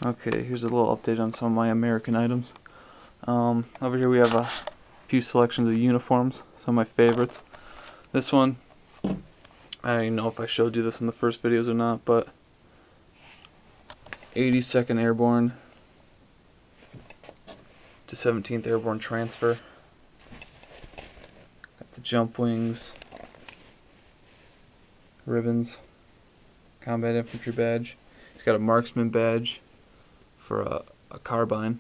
Okay, here's a little update on some of my American items. Over here we have a few selections of uniforms, some of my favorites. This one, I don't even know if I showed you this in the first videos or not, but 82nd Airborne to 17th Airborne transfer. Got the jump wings, ribbons, combat infantry badge. He's got a marksman badge for a carbine,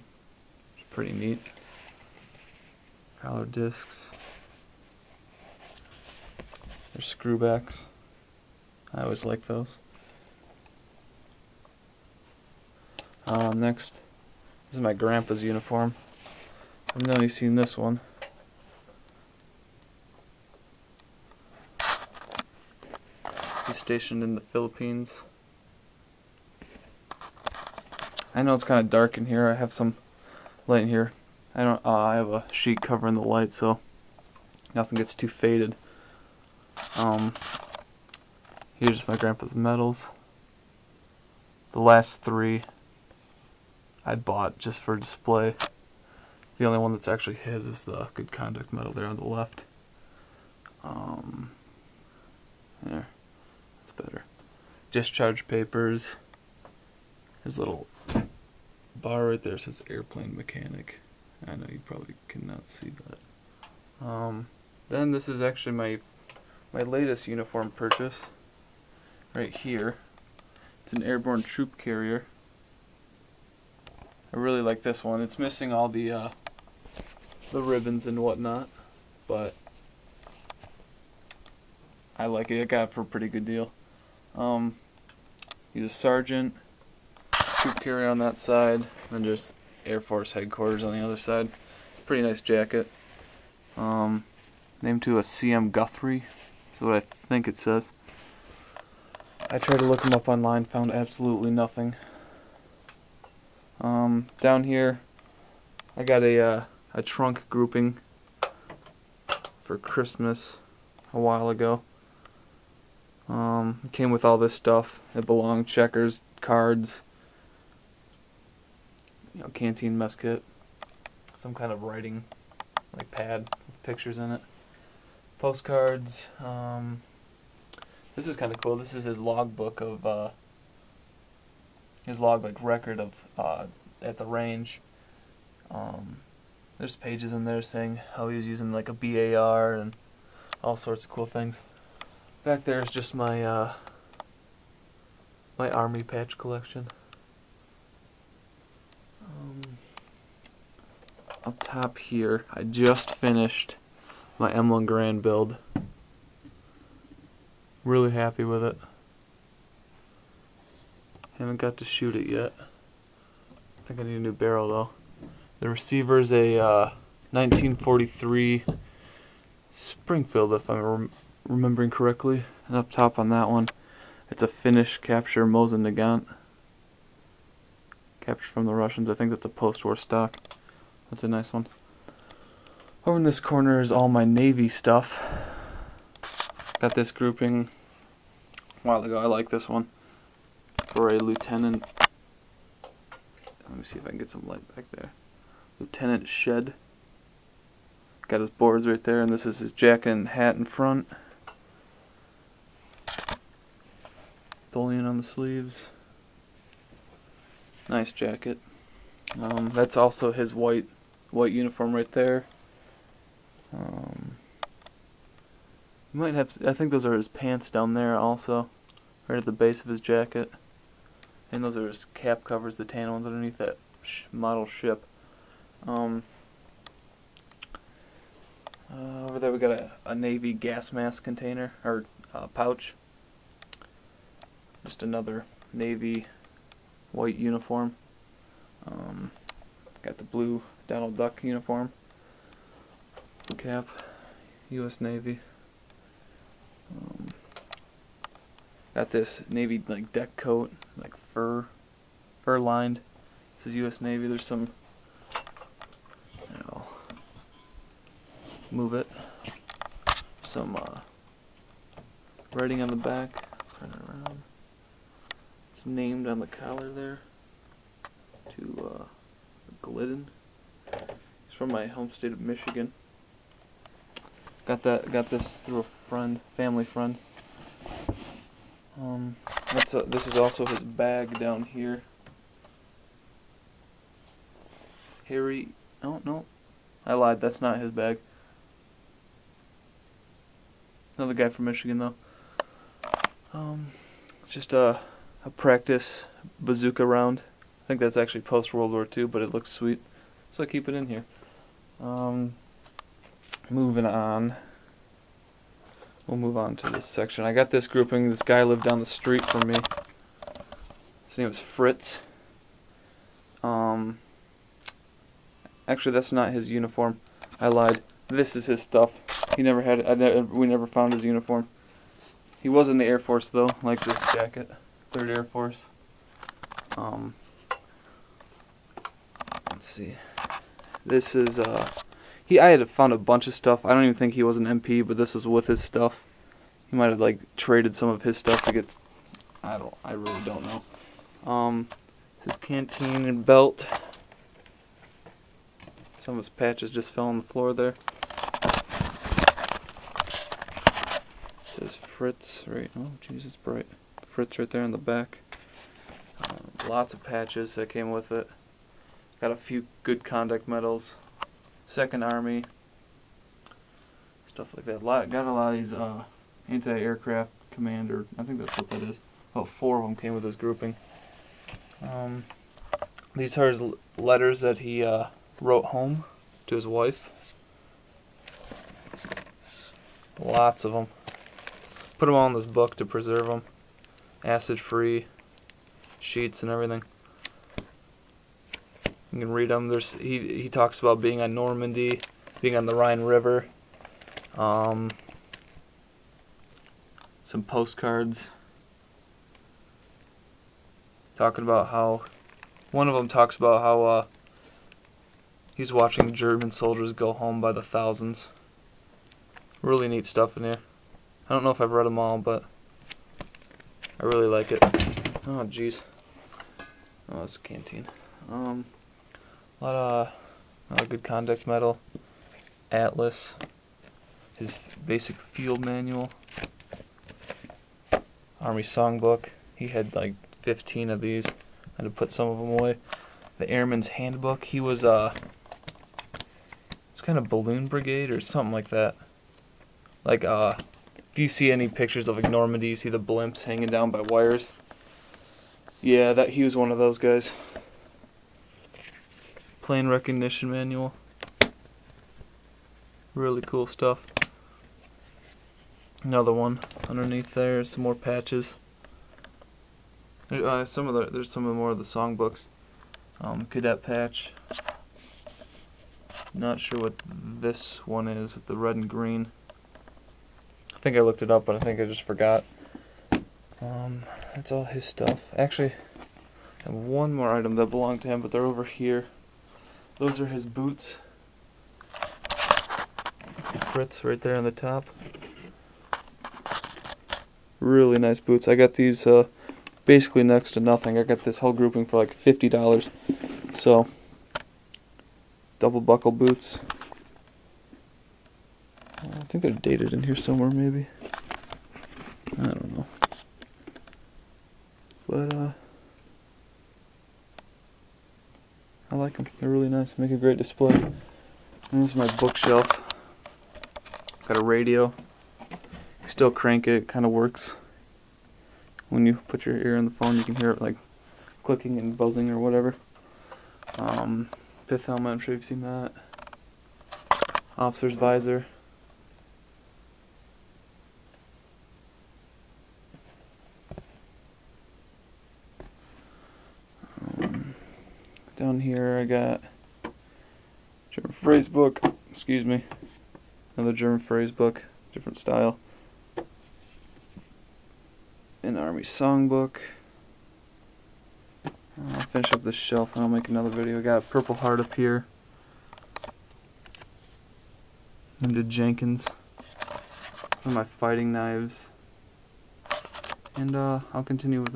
which is pretty neat. Collar discs. There's screwbacks. I always like those. Next, this is my grandpa's uniform. I've only seen this one. He's stationed in the Philippines. I know it's kind of dark in here. I have some light in here. I have a sheet covering the light so nothing gets too faded. Here's my grandpa's medals. The last three I bought just for display. The only one that's actually his is the Good Conduct medal there on the left. There, that's better. Discharge papers. His little bar right there says airplane mechanic. I know you probably cannot see that. Then this is actually my latest uniform purchase. Right here. It's an airborne troop carrier. I really like this one. It's missing all the ribbons and whatnot, but I like it. I got it for a pretty good deal. He's a sergeant, troop carrier on that side, and just Air Force headquarters on the other side. It's a pretty nice jacket. Named to a CM Guthrie. That's what I think it says. I tried to look him up online, found absolutely nothing. Down here, I got a trunk grouping for Christmas a while ago. It came with all this stuff. It belonged checkers, cards, canteen mess kit, some kind of writing like pad with pictures in it, postcards. This is kind of cool. This is his logbook of his record of at the range. There's pages in there saying how he was using like a BAR and all sorts of cool things. Back there is just my my army patch collection. Up top here, I just finished my M1 Garand build. Really happy with it. Haven't got to shoot it yet. I think I need a new barrel though. The receiver's a 1943 Springfield, if I'm remembering correctly. And up top on that one, it's a Finnish capture Mosin Nagant. Captured from the Russians. I think that's a post-war stock. That's a nice one. Over in this corner is all my Navy stuff. Got this grouping a while ago. I like this one. For a lieutenant. Let me see if I can get some light back there. Lieutenant Shed. Got his boards right there, and this is his jacket and hat in front. Bullion on the sleeves. Nice jacket. That's also his white uniform right there. Might have. I think those are his pants down there also, right at the base of his jacket. And those are his cap covers, the tan ones underneath that model ship. Over there we got a Navy gas mask container, or pouch. Just another Navy white uniform. Got the blue Donald Duck uniform. Cap, U.S. Navy. Got this Navy deck coat, fur lined. This is U.S. Navy. There's some, move it. Some writing on the back. Turn it around. It's named on the collar there. to Glidden. He's from my home state of Michigan. Got this through a friend, family friend. This is also his bag down here. Harry, oh no, I lied. That's not his bag. Another guy from Michigan though. Just a practice bazooka round. I think that's actually post World War II, but it looks sweet, so I keep it in here. Moving on. We'll move on to this section. I got this grouping. This guy lived down the street from me. His name was Fritz. Actually, that's not his uniform. I lied. This is his stuff. He never had it. We never found his uniform. He was in the Air Force though, like this jacket. 3rd Air Force. Let's see. This is I had found a bunch of stuff. I don't even think he was an MP, but this was with his stuff. He might have like traded some of his stuff to get. I really don't know. His canteen and belt. Some of his patches just fell on the floor there. It says Fritz right. Oh, jeez, it's bright. Fritz right there in the back. Lots of patches that came with it. Got a few good conduct medals. 2nd Army. Stuff like that. Got a lot of these anti-aircraft commander. I think that's what that is. About 4 of them came with this grouping. These are his letters that he wrote home to his wife. Lots of them. Put them all in this book to preserve them. Acid-free sheets and everything. You can read them. He talks about being on Normandy, being on the Rhine River. Some postcards talking about how one of them talks about how he's watching German soldiers go home by the thousands. Really neat stuff in here. I don't know if I've read them all, but I really like it. Oh jeez. Oh, it's a canteen. A lot of good conduct medal. Atlas. His basic field manual. Army songbook. He had like 15 of these. I had to put some of them away. The Airman's Handbook. He was it's kind of balloon brigade or something like that. Like if you see any pictures of like Normandy, you see the blimps hanging down by wires. Yeah, he was one of those guys. Plane recognition manual. Really cool stuff. Another one underneath there. Some more patches. There's some more of the songbooks. Cadet patch. Not sure what this one is with the red and green. I think I looked it up, but I think I just forgot. That's all his stuff. Actually, I have one more item that belonged to him, but they're over here. Those are his boots. Fritz right there on the top. Really nice boots. I got these basically next to nothing. I got this whole grouping for like $50. So, double buckle boots. I think they're dated in here somewhere, maybe. I don't know. But I like them. They're really nice. Make a great display. And this is my bookshelf. Got a radio. You still crank it. It kind of works. When you put your ear in the phone, you can hear it like clicking and buzzing or whatever. Pith helmet. I'm sure you've seen that. Officer's visor. Down here I got German phrase book, excuse me, another German phrase book, different style, an Army songbook. I'll finish up this shelf and I'll make another video. I got a Purple Heart up here, into Jenkins, one of my fighting knives, and I'll continue with